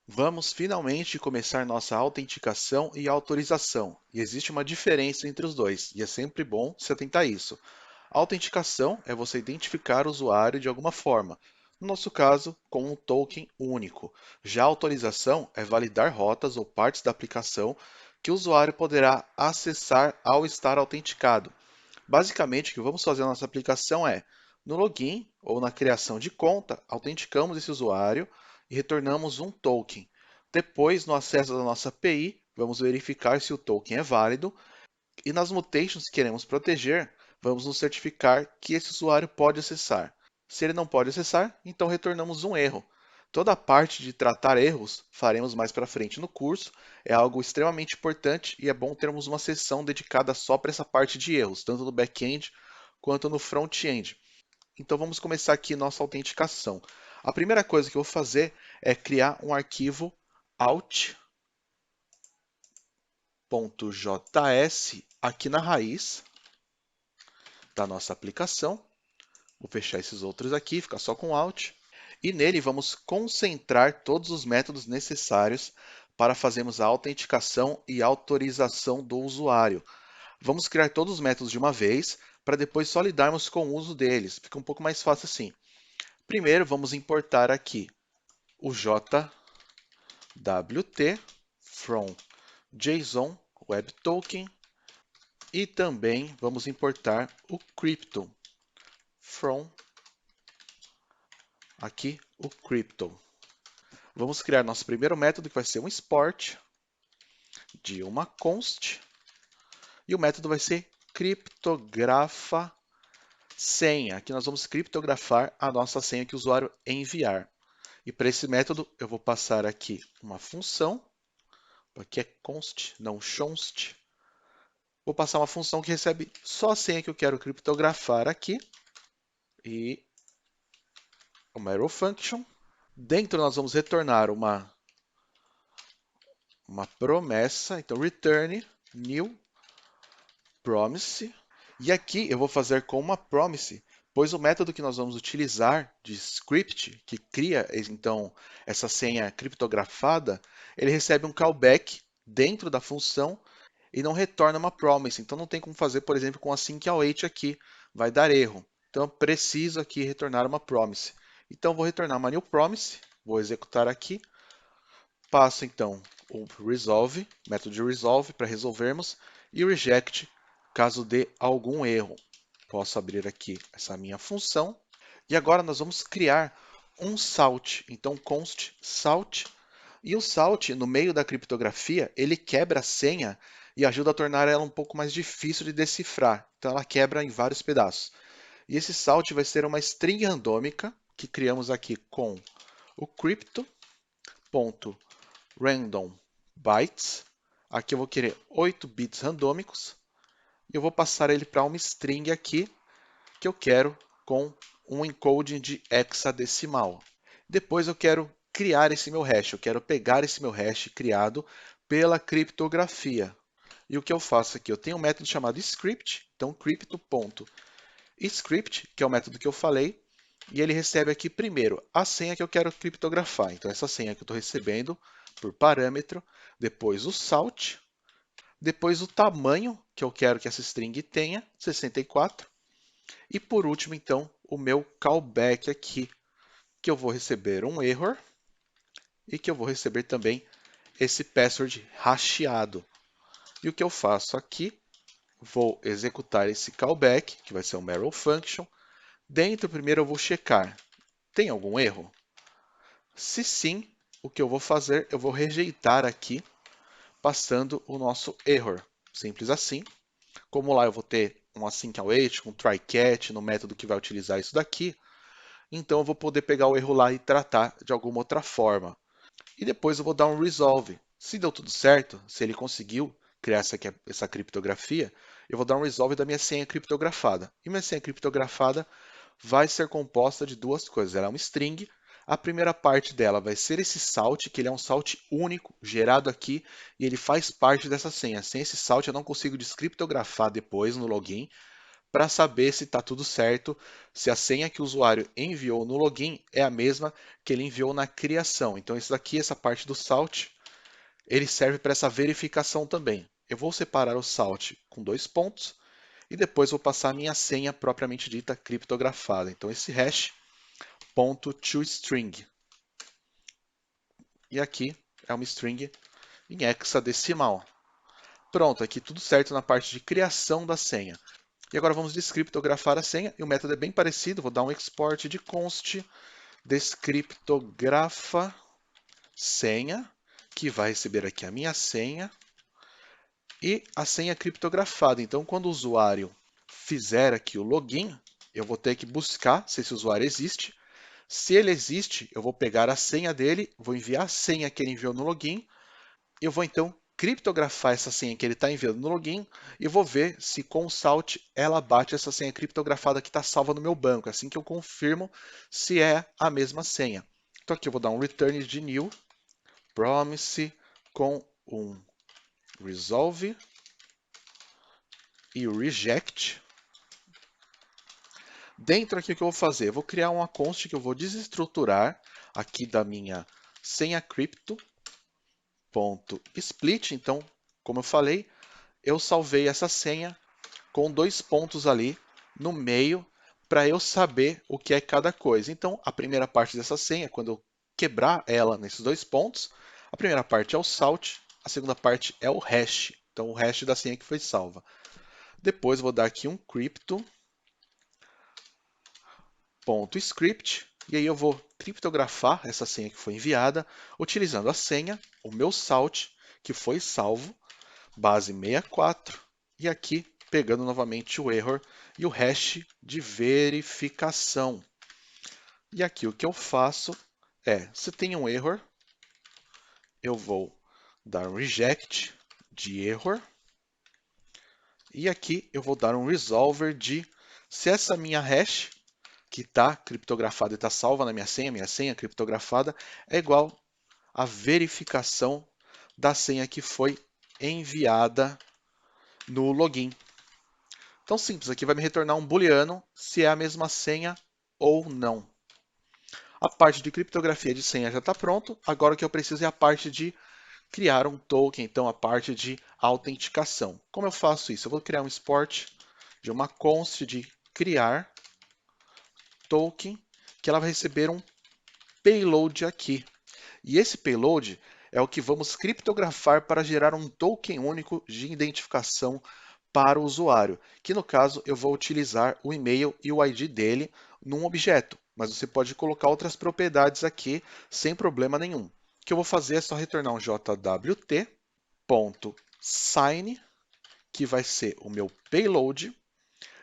Vamos finalmente começar nossa autenticação e autorização, e existe uma diferença entre os dois, e é sempre bom se atentar a isso. A autenticação é você identificar o usuário de alguma forma, no nosso caso, com um token único. Já a autorização é validar rotas ou partes da aplicação que o usuário poderá acessar ao estar autenticado. Basicamente, o que vamos fazer na nossa aplicação é, no login ou na criação de conta, autenticamos esse usuário e retornamos um token. Depois, no acesso da nossa API, vamos verificar se o token é válido e nas mutations que queremos proteger, vamos nos certificar que esse usuário pode acessar. Se ele não pode acessar, então retornamos um erro. Toda a parte de tratar erros faremos mais para frente no curso, é algo extremamente importante e é bom termos uma sessão dedicada só para essa parte de erros, tanto no back-end quanto no front-end. Então vamos começar aqui nossa autenticação. A primeira coisa que eu vou fazer é criar um arquivo out.js aqui na raiz da nossa aplicação. Vou fechar esses outros aqui, ficar só com Alt. E nele vamos concentrar todos os métodos necessários para fazermos a autenticação e autorização do usuário. Vamos criar todos os métodos de uma vez, para depois só lidarmos com o uso deles. Fica um pouco mais fácil assim. Primeiro, vamos importar aqui o JWT from JSON Web Token e também vamos importar o Crypto from aqui o Crypto. Vamos criar nosso primeiro método que vai ser um export de uma const e o método vai ser criptografa senha. Aqui nós vamos criptografar a nossa senha que o usuário enviar. E para esse método eu vou passar aqui uma função, aqui é const, não const. Vou passar uma função que recebe só a senha que eu quero criptografar aqui e uma arrow function. Dentro nós vamos retornar uma promessa, então return new promise. E aqui eu vou fazer com uma promise, pois o método que nós vamos utilizar de script, que cria então essa senha criptografada, ele recebe um callback dentro da função e não retorna uma promise. Então não tem como fazer, por exemplo, com async await aqui, vai dar erro. Então eu preciso aqui retornar uma promise. Então vou retornar uma new promise, vou executar aqui, passo então o resolve, método de resolve para resolvermos, e o reject caso dê algum erro. Posso abrir aqui essa minha função. E agora nós vamos criar um salt. Então const salt. E o salt, no meio da criptografia, ele quebra a senha e ajuda a tornar ela um pouco mais difícil de decifrar. Então ela quebra em vários pedaços. E esse salt vai ser uma string randômica que criamos aqui com o crypto.random bytes. Aqui eu vou querer 8 bits randômicos e eu vou passar ele para uma string aqui que eu quero com um encoding de hexadecimal. Depois eu quero criar esse meu hash, eu quero pegar esse meu hash criado pela criptografia. E o que eu faço aqui? Eu tenho um método chamado script, então crypto.script, que é o método que eu falei, e ele recebe aqui primeiro a senha que eu quero criptografar. Então essa senha que eu estou recebendo por parâmetro, depois o salt, depois o tamanho que eu quero que essa string tenha, 64, e por último, então, o meu callback aqui, que eu vou receber um error e que eu vou receber também esse password hasheado. E o que eu faço aqui, vou executar esse callback, que vai ser uma arrow function. Dentro, primeiro eu vou checar, tem algum erro? Se sim, o que eu vou fazer, eu vou rejeitar aqui, passando o nosso error. Simples assim. Como lá eu vou ter um async await, um try catch no método que vai utilizar isso daqui, então eu vou poder pegar o erro lá e tratar de alguma outra forma. E depois eu vou dar um resolve. Se deu tudo certo, se ele conseguiu criar essa criptografia, eu vou dar um resolve da minha senha criptografada. E minha senha criptografada vai ser composta de duas coisas. Ela é uma string. A primeira parte dela vai ser esse salt, que ele é um salt único, gerado aqui, e ele faz parte dessa senha. Sem esse salt eu não consigo descriptografar depois no login, para saber se está tudo certo, se a senha que o usuário enviou no login é a mesma que ele enviou na criação. Então, isso daqui, essa parte do salt, ele serve para essa verificação também. Eu vou separar o salt com 2 pontos e depois vou passar a minha senha propriamente dita criptografada. Então, esse hash .toString. E aqui é uma string em hexadecimal. Pronto, aqui tudo certo na parte de criação da senha. E agora vamos descriptografar a senha, e o método é bem parecido, vou dar um export de const descriptografa senha, que vai receber aqui a minha senha, e a senha criptografada. Então, quando o usuário fizer aqui o login, eu vou ter que buscar se esse usuário existe. Se ele existe, eu vou pegar a senha dele, vou enviar a senha que ele enviou no login, eu vou então criptografar essa senha que ele está enviando no login e vou ver se com o salt ela bate essa senha criptografada que está salva no meu banco, assim que eu confirmo se é a mesma senha. Então aqui eu vou dar um return de new promise com um resolve e o reject. Dentro aqui o que eu vou fazer? Eu vou criar uma const que eu vou desestruturar aqui da minha senha crypto.split. Então, como eu falei, eu salvei essa senha com 2 pontos ali no meio para eu saber o que é cada coisa. Então, a primeira parte dessa senha, quando eu quebrar ela nesses 2 pontos, a primeira parte é o salt, a segunda parte é o hash. Então, o hash da senha que foi salva. Depois, vou dar aqui um crypto.script, e aí eu vou criptografar essa senha que foi enviada, utilizando a senha, o meu salt, que foi salvo, base 64, e aqui pegando novamente o error e o hash de verificação. E aqui o que eu faço é, se tem um error, eu vou dar um reject de error, e aqui eu vou dar um resolver de se essa minha hash que está criptografada e está salva na minha senha criptografada, é igual à verificação da senha que foi enviada no login. Então, simples, aqui vai me retornar um booleano se é a mesma senha ou não. A parte de criptografia de senha já está pronto, agora o que eu preciso é a parte de criar um token, então a parte de autenticação. Como eu faço isso? Eu vou criar um export de uma const de criar token, que ela vai receber um payload aqui. E esse payload é o que vamos criptografar para gerar um token único de identificação para o usuário, que no caso eu vou utilizar o e-mail e o ID dele num objeto, mas você pode colocar outras propriedades aqui sem problema nenhum. O que eu vou fazer é só retornar um jwt.sign, que vai ser o meu payload,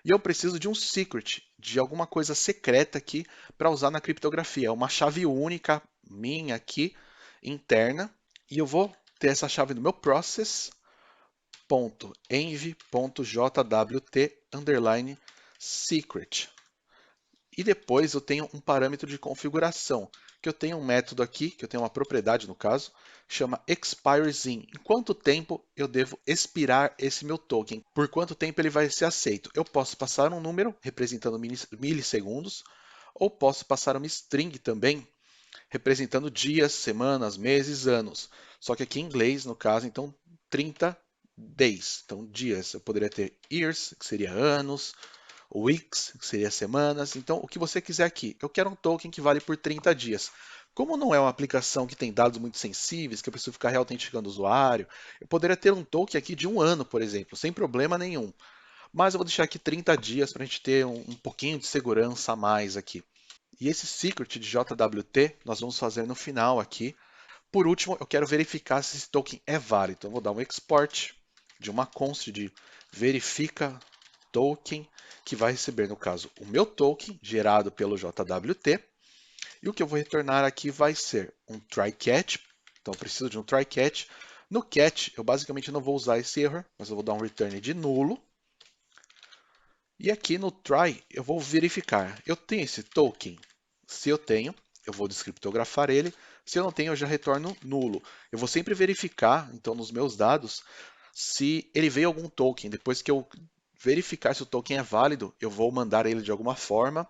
e eu preciso de um secret, de alguma coisa secreta aqui para usar na criptografia. É uma chave única minha aqui, interna, e eu vou ter essa chave no meu process.env.jwt_secret. E depois eu tenho um parâmetro de configuração, que eu tenho um método aqui, que eu tenho uma propriedade no caso, chama expireSyn. Em quanto tempo eu devo expirar esse meu token? Por quanto tempo ele vai ser aceito? Eu posso passar um número representando milissegundos, ou posso passar uma string também, representando dias, semanas, meses, anos. Só que aqui em inglês, no caso, então 30 days. Então dias, eu poderia ter years, que seria anos, weeks, que seria semanas. Então, o que você quiser aqui. Eu quero um token que vale por 30 dias. Como não é uma aplicação que tem dados muito sensíveis, que eu preciso ficar reautenticando o usuário, eu poderia ter um token aqui de 1 ano, por exemplo, sem problema nenhum. Mas eu vou deixar aqui 30 dias para a gente ter um pouquinho de segurança a mais aqui. E esse secret de JWT nós vamos fazer no final aqui. Por último, eu quero verificar se esse token é válido. Então, eu vou dar um export de uma const de verifica token, que vai receber, no caso, o meu token gerado pelo JWT. E o que eu vou retornar aqui vai ser um try-catch. Então, eu preciso de um try-catch. No catch, eu basicamente não vou usar esse error, mas eu vou dar um return de nulo. E aqui no try, eu vou verificar. Eu tenho esse token? Se eu tenho, eu vou descriptografar ele. Se eu não tenho, eu já retorno nulo. Eu vou sempre verificar, então, nos meus dados, se ele veio algum token. Depois que eu verificar se o token é válido, eu vou mandar ele de alguma forma.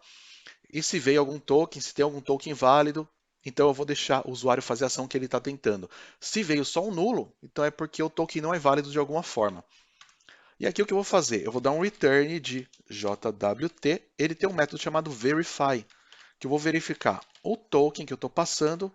E se veio algum token, se tem algum token válido, então eu vou deixar o usuário fazer a ação que ele está tentando. Se veio só um nulo, então é porque o token não é válido de alguma forma. E aqui o que eu vou fazer? Eu vou dar um return de JWT, ele tem um método chamado verify, que eu vou verificar o token que eu estou passando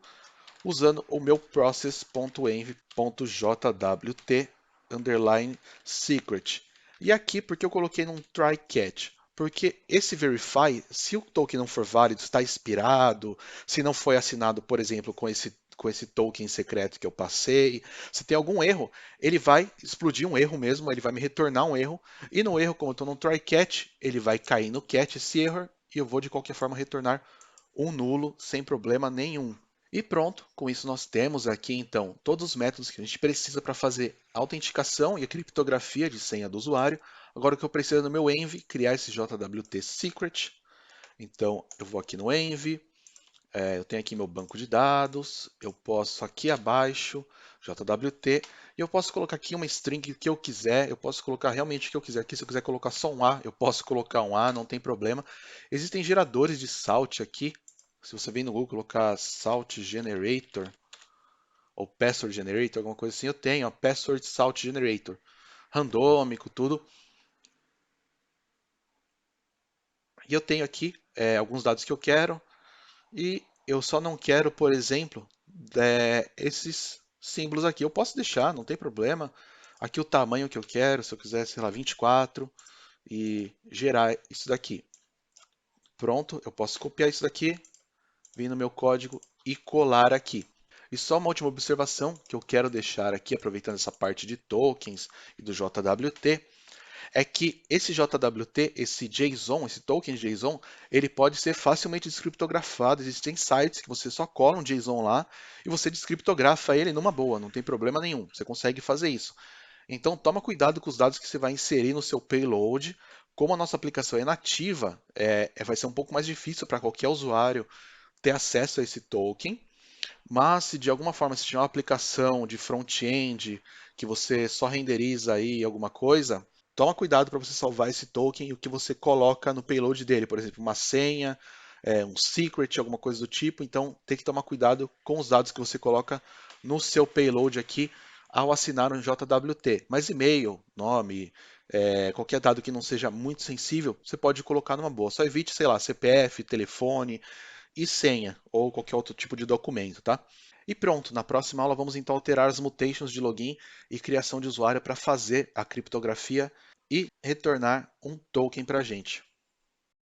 usando o meu process.env.jwt underline secret. E aqui, porque eu coloquei num try catch? Porque esse verify, se o token não for válido, está expirado, se não foi assinado, por exemplo, com esse token secreto que eu passei, se tem algum erro, ele vai explodir um erro mesmo, ele vai me retornar um erro, e no erro, como eu estou no try catch, ele vai cair no catch esse erro, e eu vou de qualquer forma retornar um nulo sem problema nenhum. E pronto, com isso nós temos aqui então todos os métodos que a gente precisa para fazer a autenticação e a criptografia de senha do usuário. Agora o que eu preciso é no meu env criar esse JWT secret. Então eu vou aqui no env, eu tenho aqui meu banco de dados, eu posso aqui abaixo, JWT, e eu posso colocar aqui uma string que eu quiser, eu posso colocar realmente o que eu quiser aqui, se eu quiser colocar só um A, eu posso colocar um A, não tem problema. Existem geradores de salt aqui, se você vem no Google colocar salt generator, ou password generator, alguma coisa assim, eu tenho, ó, password salt generator, randômico, tudo. E eu tenho aqui alguns dados que eu quero, e eu só não quero, por exemplo, esses símbolos aqui. Eu posso deixar, não tem problema. Aqui o tamanho que eu quero, se eu quiser, sei lá, 24 e gerar isso daqui. Pronto, eu posso copiar isso daqui, vir no meu código e colar aqui. E só uma última observação que eu quero deixar aqui, aproveitando essa parte de tokens e do JWT, é que esse JWT, esse JSON, esse token de JSON, ele pode ser facilmente descriptografado. Existem sites que você só cola um JSON lá e você descriptografa ele numa boa, não tem problema nenhum. Você consegue fazer isso. Então toma cuidado com os dados que você vai inserir no seu payload. Como a nossa aplicação é nativa, vai ser um pouco mais difícil para qualquer usuário ter acesso a esse token. Mas se de alguma forma você tiver uma aplicação de front-end que você só renderiza aí alguma coisa, toma cuidado para você salvar esse token e o que você coloca no payload dele, por exemplo, uma senha, um secret, alguma coisa do tipo. Então tem que tomar cuidado com os dados que você coloca no seu payload aqui ao assinar um JWT. Mas e-mail, nome, qualquer dado que não seja muito sensível, você pode colocar numa boa. Só evite, sei lá, CPF, telefone, e senha, ou qualquer outro tipo de documento, tá? E pronto, na próxima aula vamos então alterar as mutations de login e criação de usuário para fazer a criptografia e retornar um token para a gente.